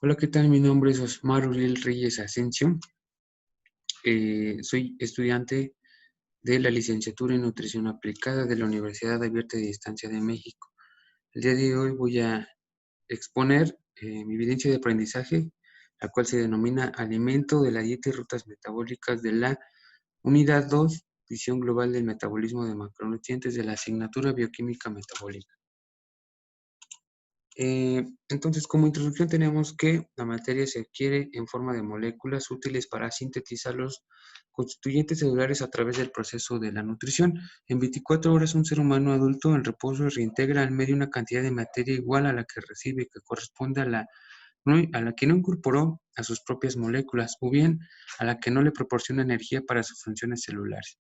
Hola, ¿qué tal? Mi nombre es Osmar Uriel Reyes Asensio. Soy estudiante de la licenciatura en Nutrición Aplicada de la Universidad Abierta de Distancia de México. El día de hoy voy a exponer mi evidencia de aprendizaje, la cual se denomina Alimento de la Dieta y Rutas Metabólicas de la Unidad 2, Visión Global del Metabolismo de Macronutrientes de la asignatura Bioquímica Metabólica. Entonces, como introducción tenemos que la materia se adquiere en forma de moléculas útiles para sintetizar los constituyentes celulares a través del proceso de la nutrición. En 24 horas, un ser humano adulto en reposo reintegra al medio una cantidad de materia igual a la que recibe, que corresponde a la que no incorporó a sus propias moléculas, o bien a la que no le proporciona energía para sus funciones celulares.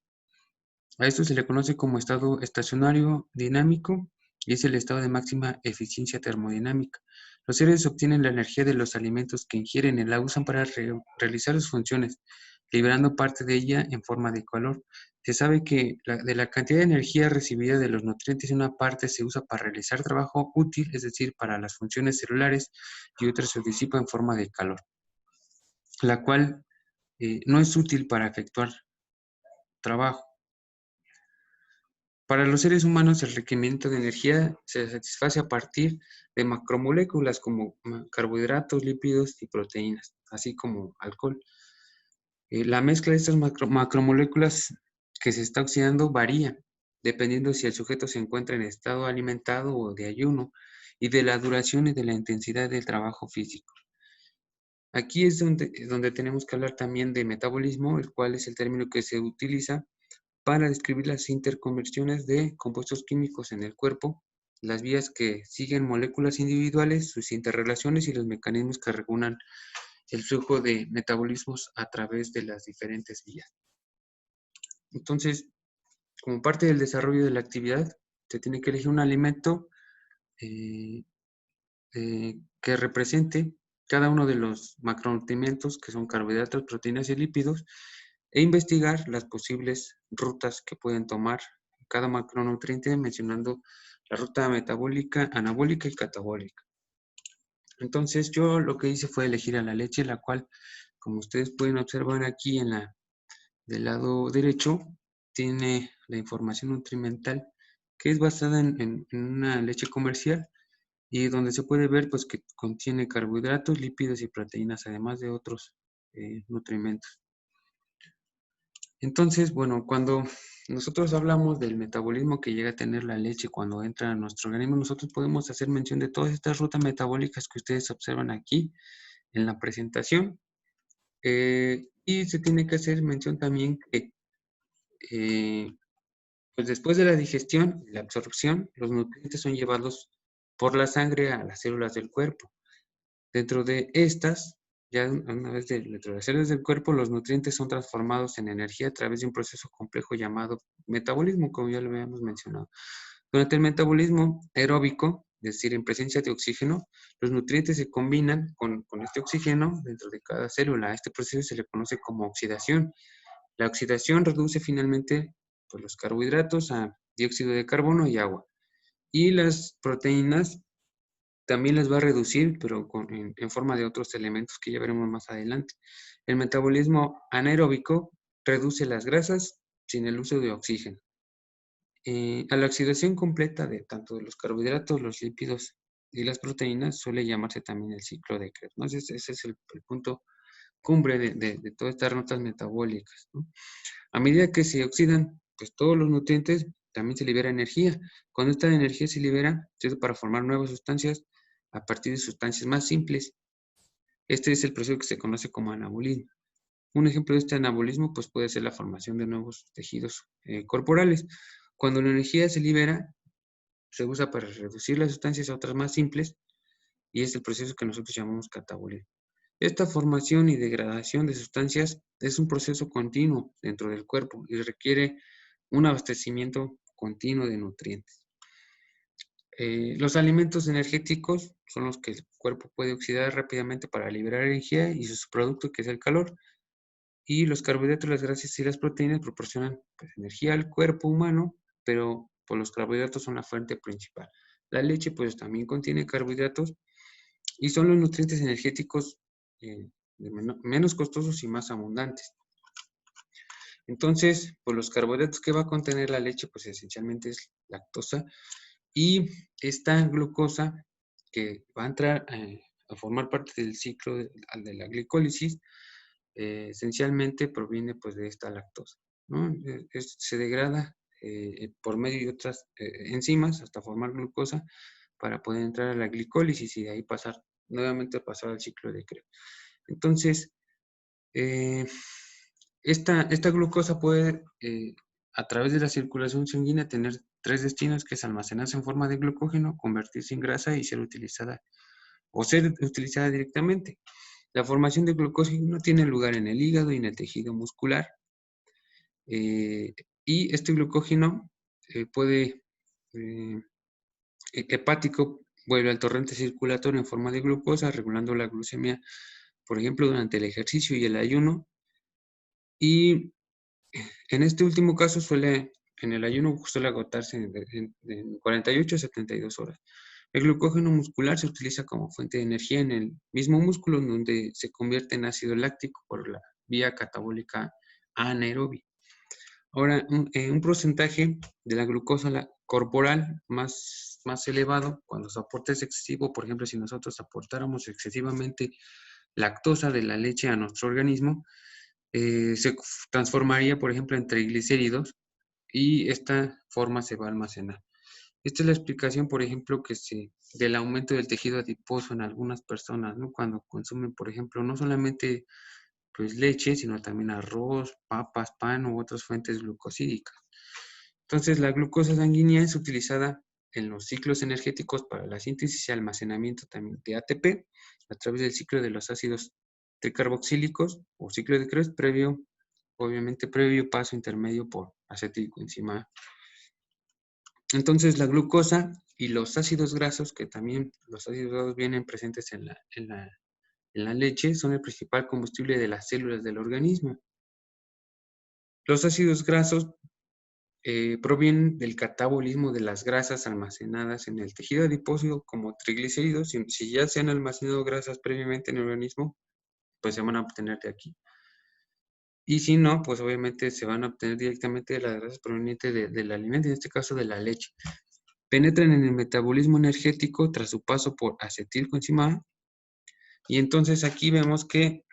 A esto se le conoce como estado estacionario dinámico y es el estado de máxima eficiencia termodinámica. Los seres obtienen la energía de los alimentos que ingieren y la usan para realizar sus funciones, liberando parte de ella en forma de calor. Se sabe que de la cantidad de energía recibida de los nutrientes, una parte se usa para realizar trabajo útil, es decir, para las funciones celulares, y otra se disipa en forma de calor, la cual no es útil para efectuar trabajo. Para los seres humanos, el requerimiento de energía se satisface a partir de macromoléculas como carbohidratos, lípidos y proteínas, así como alcohol. La mezcla de estas macromoléculas que se está oxidando varía, dependiendo si el sujeto se encuentra en estado alimentado o de ayuno, y de la duración y de la intensidad del trabajo físico. Aquí es donde tenemos que hablar también de metabolismo, el cual es el término que se utiliza para describir las interconversiones de compuestos químicos en el cuerpo, las vías que siguen moléculas individuales, sus interrelaciones y los mecanismos que regulan el flujo de metabolismos a través de las diferentes vías. Entonces, como parte del desarrollo de la actividad, se tiene que elegir un alimento que represente cada uno de los macronutrientes, que son carbohidratos, proteínas y lípidos, e investigar las posibles rutas que pueden tomar cada macronutriente, mencionando la ruta metabólica, anabólica y catabólica. Entonces, yo lo que hice fue elegir a la leche, la cual, como ustedes pueden observar aquí del lado derecho, tiene la información nutrimental que es basada en una leche comercial, y donde se puede ver pues que contiene carbohidratos, lípidos y proteínas, además de otros nutrimentos. Entonces, bueno, cuando nosotros hablamos del metabolismo que llega a tener la leche cuando entra a nuestro organismo, nosotros podemos hacer mención de todas estas rutas metabólicas que ustedes observan aquí en la presentación. Y se tiene que hacer mención también que pues después de la digestión y la absorción, los nutrientes son llevados por la sangre a las células del cuerpo. Dentro de estas, ya una vez dentro de las células del cuerpo, los nutrientes son transformados en energía a través de un proceso complejo llamado metabolismo, como ya lo habíamos mencionado. Durante el metabolismo aeróbico, es decir, en presencia de oxígeno, los nutrientes se combinan con este oxígeno dentro de cada célula. A este proceso se le conoce como oxidación. La oxidación reduce finalmente pues, los carbohidratos a dióxido de carbono y agua. Y las proteínas también las va a reducir, pero en forma de otros elementos que ya veremos más adelante. El metabolismo anaeróbico reduce las grasas sin el uso de oxígeno. A la oxidación completa de tanto de los carbohidratos, los lípidos y las proteínas suele llamarse también el ciclo de Krebs, ¿no? Ese es el punto cumbre de todas estas rutas metabólicas, ¿no? A medida que se oxidan pues, todos los nutrientes, también se libera energía. Cuando esta energía se libera, es para formar nuevas sustancias a partir de sustancias más simples. Este es el proceso que se conoce como anabolismo. Un ejemplo de este anabolismo pues, puede ser la formación de nuevos tejidos corporales. Cuando la energía se libera, se usa para reducir las sustancias a otras más simples, y es el proceso que nosotros llamamos catabolismo. Esta formación y degradación de sustancias es un proceso continuo dentro del cuerpo y requiere un abastecimiento continuo de nutrientes. Los alimentos energéticos son los que el cuerpo puede oxidar rápidamente para liberar energía y su subproducto, que es el calor. Y los carbohidratos, las grasas y las proteínas proporcionan pues, energía al cuerpo humano, pero pues, los carbohidratos son la fuente principal. La leche pues también contiene carbohidratos, y son los nutrientes energéticos menos costosos y más abundantes. Entonces, pues los carbohidratos que va a contener la leche, pues esencialmente es lactosa, y esta glucosa que va a entrar a formar parte del ciclo de la glicólisis, esencialmente proviene pues de esta lactosa, ¿no? Se degrada por medio de otras enzimas hasta formar glucosa para poder entrar a la glicólisis y de ahí nuevamente pasar al ciclo de Krebs. Entonces, esta glucosa puede, a través de la circulación sanguínea, tener tres destinos, que es almacenarse en forma de glucógeno, convertirse en grasa y ser utilizada directamente. La formación de glucógeno tiene lugar en el hígado y en el tejido muscular. Y este glucógeno hepático vuelve al torrente circulatorio en forma de glucosa, regulando la glucemia, por ejemplo, durante el ejercicio y el ayuno. Y en este último caso en el ayuno suele agotarse en 48 a 72 horas. El glucógeno muscular se utiliza como fuente de energía en el mismo músculo, donde se convierte en ácido láctico por la vía catabólica anaerobia. Ahora, un porcentaje de la glucosa corporal más elevado, cuando su aporte es excesivo, por ejemplo, si nosotros aportáramos excesivamente lactosa de la leche a nuestro organismo, se transformaría, por ejemplo, en triglicéridos y esta forma se va a almacenar. Esta es la explicación, por ejemplo, del aumento del tejido adiposo en algunas personas, ¿no? Cuando consumen, por ejemplo, no solamente pues leche, sino también arroz, papas, pan u otras fuentes glucosídicas. Entonces, la glucosa sanguínea es utilizada en los ciclos energéticos para la síntesis y almacenamiento también de ATP a través del ciclo de los ácidos tricarboxílicos o ciclo de Krebs obviamente previo paso intermedio por acetilcoenzima. Entonces, la glucosa y los ácidos grasos, que también los ácidos grasos vienen presentes en la leche, son el principal combustible de las células del organismo. Los ácidos grasos provienen del catabolismo de las grasas almacenadas en el tejido adiposo como triglicéridos. Si ya se han almacenado grasas previamente en el organismo, pues se van a obtener de aquí. Y si no, pues obviamente se van a obtener directamente de las grasas provenientes del alimento, en este caso de la leche. Penetran en el metabolismo energético tras su paso por acetilcoenzima A. Y entonces aquí vemos que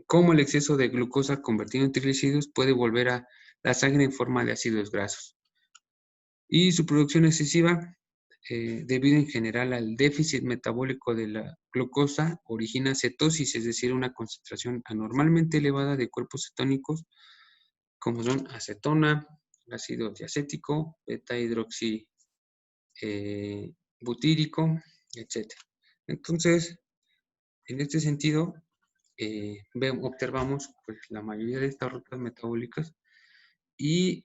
cómo el exceso de glucosa convertido en triglicéridos puede volver a la sangre en forma de ácidos grasos. Y su producción excesiva, debido en general al déficit metabólico de la glucosa, origina cetosis, es decir, una concentración anormalmente elevada de cuerpos cetónicos, como son acetona, ácido diacético, beta-hidroxibutírico, etc. Entonces, en este sentido, observamos pues, la mayoría de estas rutas metabólicas, y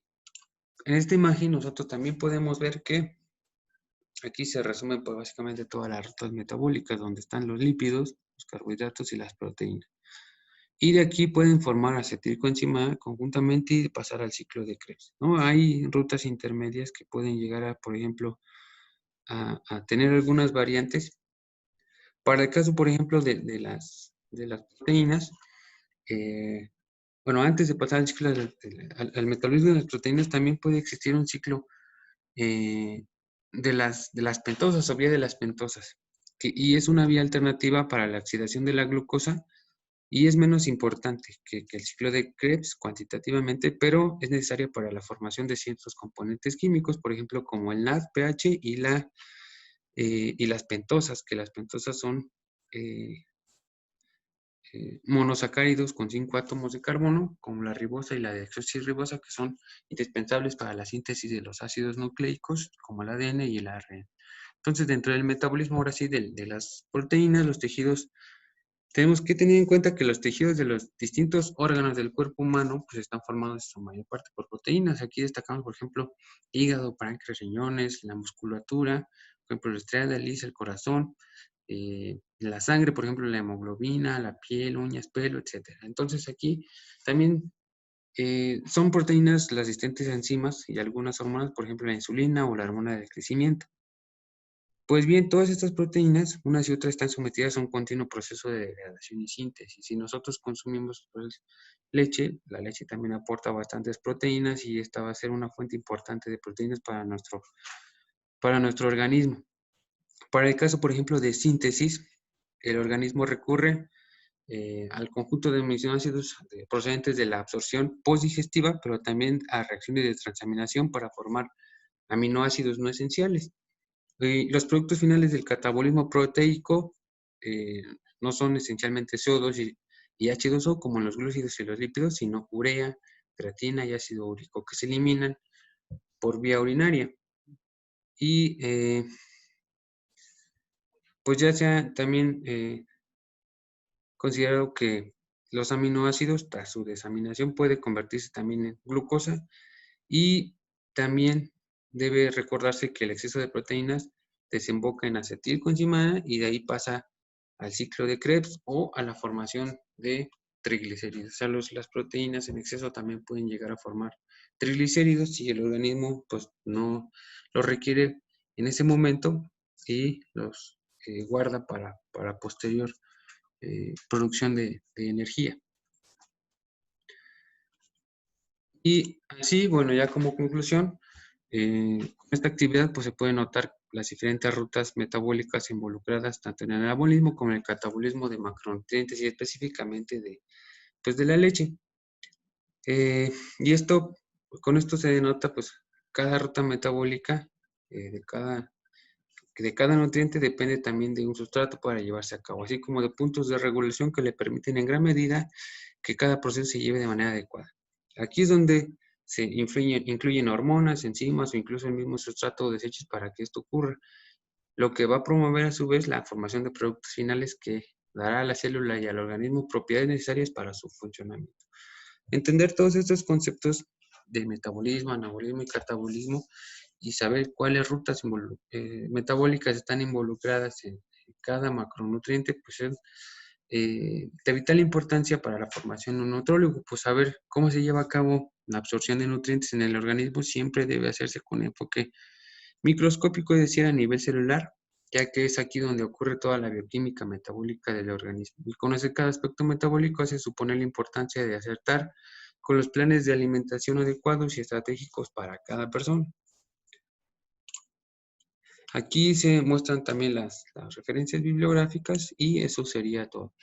en esta imagen nosotros también podemos ver que aquí se resumen pues, básicamente todas las rutas metabólicas, donde están los lípidos, los carbohidratos y las proteínas. Y de aquí pueden formar acetilcoenzima A conjuntamente y pasar al ciclo de Krebs, ¿no? Hay rutas intermedias que pueden llegar a, por ejemplo, a tener algunas variantes. Para el caso, por ejemplo, de las proteínas, bueno, antes de pasar al ciclo al metabolismo de las proteínas, también puede existir un ciclo de las pentosas o vía de las pentosas, y es una vía alternativa para la oxidación de la glucosa y es menos importante que el ciclo de Krebs cuantitativamente, pero es necesaria para la formación de ciertos componentes químicos, por ejemplo, como el NAD, pH y las pentosas, que las pentosas son monosacáridos con 5 átomos de carbono, como la ribosa y la desoxirribosa, que son indispensables para la síntesis de los ácidos nucleicos, como el ADN y el ARN. Entonces, dentro del metabolismo, ahora sí, de las proteínas, los tejidos, tenemos que tener en cuenta que los tejidos de los distintos órganos del cuerpo humano pues están formados en su mayor parte por proteínas. Aquí destacamos, por ejemplo, hígado, páncreas, riñones, la musculatura, por ejemplo, la estrella de Lis, el corazón, la sangre, por ejemplo, la hemoglobina, la piel, uñas, pelo, etc. Entonces aquí también son proteínas las distintas enzimas y algunas hormonas, por ejemplo, la insulina o la hormona del crecimiento. Pues bien, todas estas proteínas, unas y otras, están sometidas a un continuo proceso de degradación y síntesis. Si nosotros consumimos, pues, leche, la leche también aporta bastantes proteínas y esta va a ser una fuente importante de proteínas para nuestro organismo. Para el caso, por ejemplo, de síntesis, el organismo recurre al conjunto de aminoácidos procedentes de la absorción postdigestiva, pero también a reacciones de transaminación para formar aminoácidos no esenciales. Los productos finales del catabolismo proteico no son esencialmente CO2 y H2O como los glúcidos y los lípidos, sino urea, creatina y ácido úrico, que se eliminan por vía urinaria. Y pues ya se ha también considerado que los aminoácidos, tras su desaminación, puede convertirse también en glucosa, y también debe recordarse que el exceso de proteínas desemboca en acetilcoenzimada y de ahí pasa al ciclo de Krebs o a la formación de triglicéridos. O sea, las proteínas en exceso también pueden llegar a formar triglicéridos si el organismo pues no los requiere en ese momento y los guarda para posterior producción de energía. Y así, bueno, ya como conclusión, con esta actividad pues se pueden notar las diferentes rutas metabólicas involucradas tanto en el anabolismo como en el catabolismo de macronutrientes y específicamente pues, de la leche. Y con esto se denota pues cada ruta metabólica de cada nutriente depende también de un sustrato para llevarse a cabo, así como de puntos de regulación que le permiten en gran medida que cada proceso se lleve de manera adecuada. Aquí es donde se incluyen hormonas, enzimas o incluso el mismo sustrato o desechos para que esto ocurra, lo que va a promover a su vez la formación de productos finales que dará a la célula y al organismo propiedades necesarias para su funcionamiento. Entender todos estos conceptos de metabolismo, anabolismo y catabolismo y saber cuáles rutas metabólicas están involucradas en cada macronutriente, pues es de vital importancia para la formación de un nutrólogo. Pues saber cómo se lleva a cabo la absorción de nutrientes en el organismo siempre debe hacerse con enfoque microscópico, es decir, a nivel celular, ya que es aquí donde ocurre toda la bioquímica metabólica del organismo. Y conocer cada aspecto metabólico hace suponer la importancia de acertar con los planes de alimentación adecuados y estratégicos para cada persona. Aquí se muestran también las referencias bibliográficas y eso sería todo.